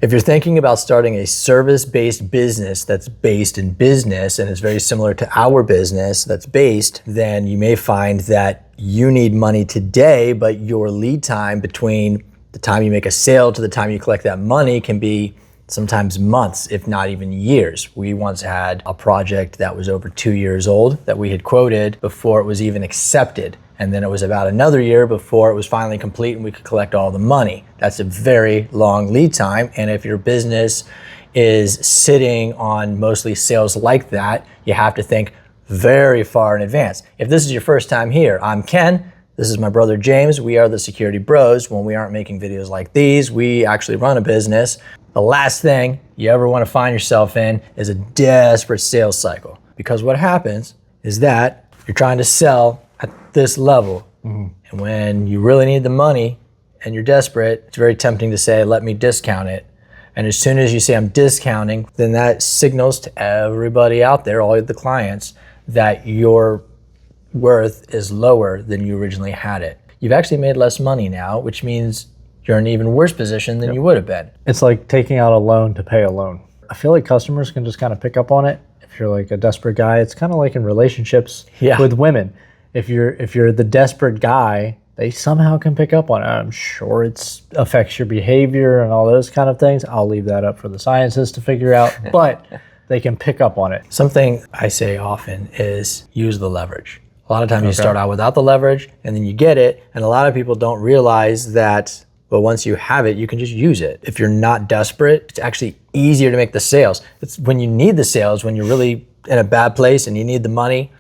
If you're thinking about starting a service-based business that's based in business and is very similar to our business that's based, then you may find that you need money today, but your lead time between the time you make a sale to the time you collect that money can be sometimes months, if not even years. We once had a project that was over 2 years old that we had quoted before it was even accepted. And then it was about another year before it was finally complete and we could collect all the money. That's a very long lead time. And if your business is sitting on mostly sales like that, you have to think very far in advance. If this is your first time here, I'm Ken. This is my brother James. We are the Security Bros. When we aren't making videos like these, we actually run a business. The last thing you ever want to find yourself in is a desperate sales cycle. Because what happens is that you're trying to sell at this level. And when you really need the money and you're desperate, it's very tempting to say, let me discount it. And as soon as you say I'm discounting, then that signals to everybody out there, all of the clients, that your worth is lower than you originally had it. You've actually made less money now, which means you're in an even worse position than you would have been. It's like taking out a loan to pay a loan. I feel like customers can just kind of pick up on it. If you're like a desperate guy, it's kind of like in relationships with women. If you're the desperate guy, they somehow can pick up on it. I'm sure it affects your behavior and all those kind of things. I'll leave that up for the scientists to figure out, but they can pick up on it. Something I say often is use the leverage. A lot of times you start out without the leverage and then you get it, and a lot of people don't realize that, well, once you have it, you can just use it. If you're not desperate, it's actually easier to make the sales. It's when you need the sales, when you're really in a bad place and you need the money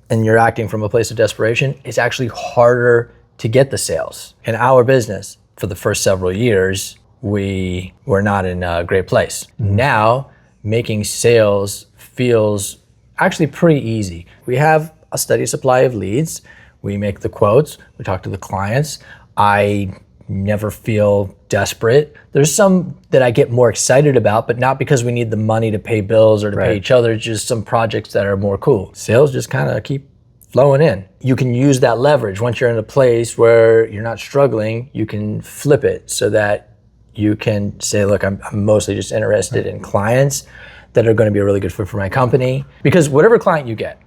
and you're acting from a place of desperation, it's actually harder to get the sales. In our business, for the first several years, we were not in a great place. Now, making sales feels actually pretty easy. We have a steady supply of leads. We make the quotes, we talk to the clients. I never feel desperate. There's some that I get more excited about, but not because we need the money to pay bills or to pay each other, just some projects that are more cool. Sales just kind of keep flowing in. You can use that leverage. Once you're in a place where you're not struggling, you can flip it so that you can say, look, I'm mostly just interested in clients that are going to be a really good fit for my company. Because whatever client you get,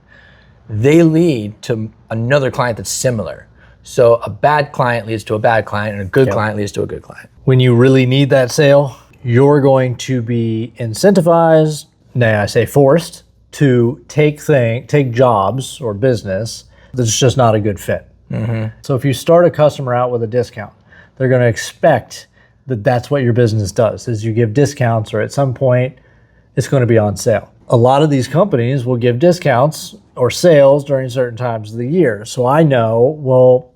they lead to another client that's similar. So a bad client leads to a bad client, and a good client leads to a good client. When you really need that sale, you're going to be incentivized, nay, I say forced, to take jobs or business that's just not a good fit. So if you start a customer out with a discount, they're going to expect that that's what your business does, is you give discounts, or at some point it's going to be on sale. A lot of these companies will give discounts or sales during certain times of the year. So I know, well,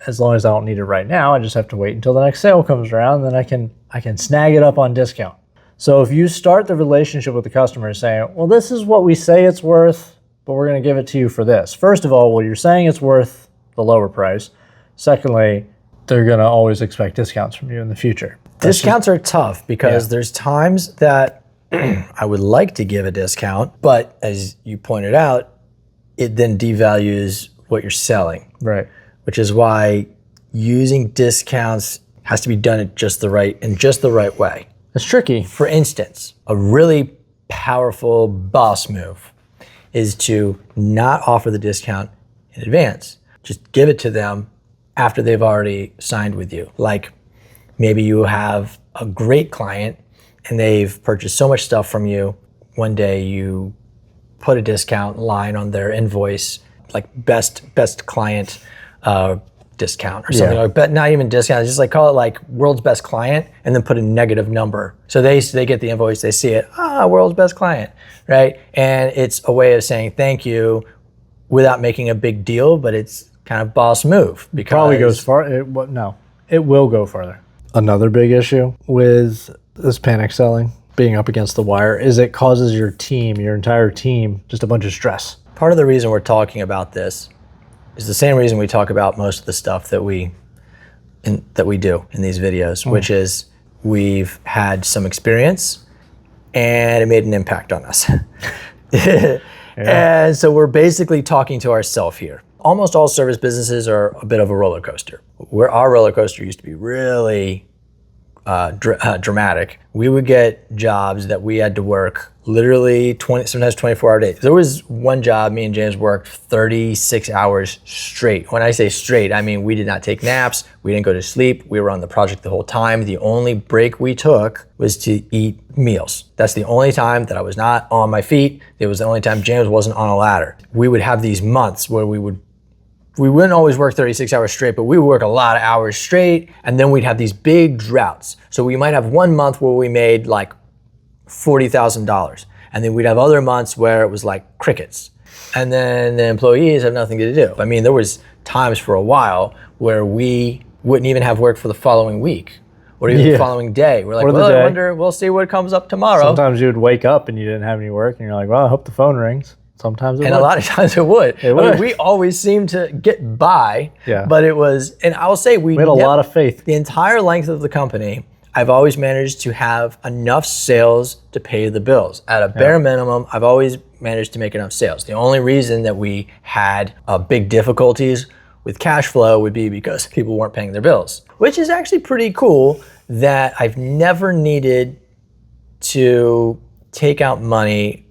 as long as I don't need it right now, I just have to wait until the next sale comes around, and then I can snag it up on discount. So if you start the relationship with the customer saying, well, this is what we say it's worth, but we're going to give it to you for this. First of all, well, you're saying it's worth the lower price. Secondly, they're going to always expect discounts from you in the future. Discounts are tough because there's times that I would like to give a discount, but as you pointed out, it then devalues what you're selling. Right. Which is why using discounts has to be done in just the right way. It's tricky. For instance, a really powerful boss move is to not offer the discount in advance. Just give it to them after they've already signed with you. Like maybe you have a great client and they've purchased so much stuff from you. One day you put a discount line on their invoice, like best client discount or something like that. Not even discount, just like call it like world's best client and then put a negative number. So they get the invoice, they see it, world's best client, right? And it's a way of saying thank you without making a big deal, but it's kind of boss move. Because probably goes far, it will go further. Another big issue with this panic selling, being up against the wire, is it causes your entire team, just a bunch of stress. Part of the reason we're talking about this is the same reason we talk about most of the stuff that we do in these videos, which is we've had some experience and it made an impact on us. And so we're basically talking to ourselves here. Almost all service businesses are a bit of a roller coaster. Where our roller coaster used to be really dramatic. We would get jobs that we had to work literally sometimes 24-hour days. There was one job me and James worked 36 hours straight. When I say straight, I mean we did not take naps, we didn't go to sleep, we were on the project the whole time. The only break we took was to eat meals. That's the only time that I was not on my feet. It was the only time James wasn't on a ladder. We would have these months where we wouldn't always work 36 hours straight, but we would work a lot of hours straight, and then we'd have these big droughts. So we might have one month where we made like $40,000, and then we'd have other months where it was like crickets. And then the employees have nothing to do. I mean, there was times for a while where we wouldn't even have work for the following week or even the following day. We're like, well, I wonder, we'll see what comes up tomorrow. Sometimes you would wake up and you didn't have any work, and you're like, well, I hope the phone rings. Sometimes it would. And a lot of times it would. It would. I mean, we always seemed to get by, but it was, and I'll say we had a lot of faith. The entire length of the company, I've always managed to have enough sales to pay the bills. At a bare minimum, I've always managed to make enough sales. The only reason that we had big difficulties with cash flow would be because people weren't paying their bills, which is actually pretty cool that I've never needed to take out money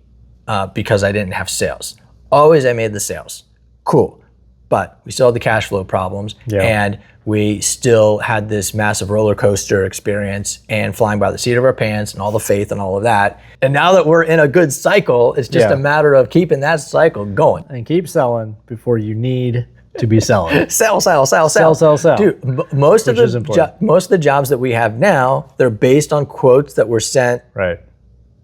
because I didn't have sales. Always I made the sales. Cool. But we still had the cash flow problems, and we still had this massive roller coaster experience and flying by the seat of our pants and all the faith and all of that. And now that we're in a good cycle, it's just a matter of keeping that cycle going. And keep selling before you need to be selling. Sell. Sell. Dude, most of the jobs that we have now, they're based on quotes that were sent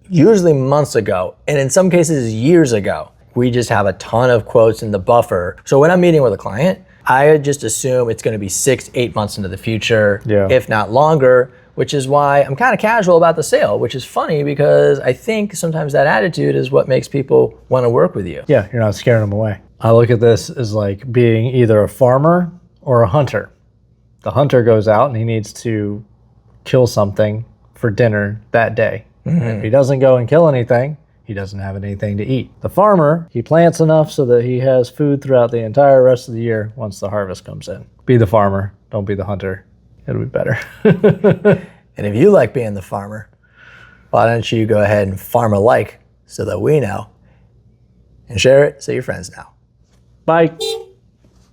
usually months ago, and in some cases years ago. We just have a ton of quotes in the buffer. So when I'm meeting with a client, I just assume it's going to be 6-8 months into the future, if not longer, which is why I'm kind of casual about the sale, which is funny because I think sometimes that attitude is what makes people want to work with you. Yeah, you're not scaring them away. I look at this as like being either a farmer or a hunter. The hunter goes out and he needs to kill something for dinner that day. And if he doesn't go and kill anything, he doesn't have anything to eat. The farmer, he plants enough so that he has food throughout the entire rest of the year once the harvest comes in. Be the farmer, don't be the hunter. It'll be better. And if you like being the farmer, why don't you go ahead and farm alike so that we know, and share it so your friends know. Bye.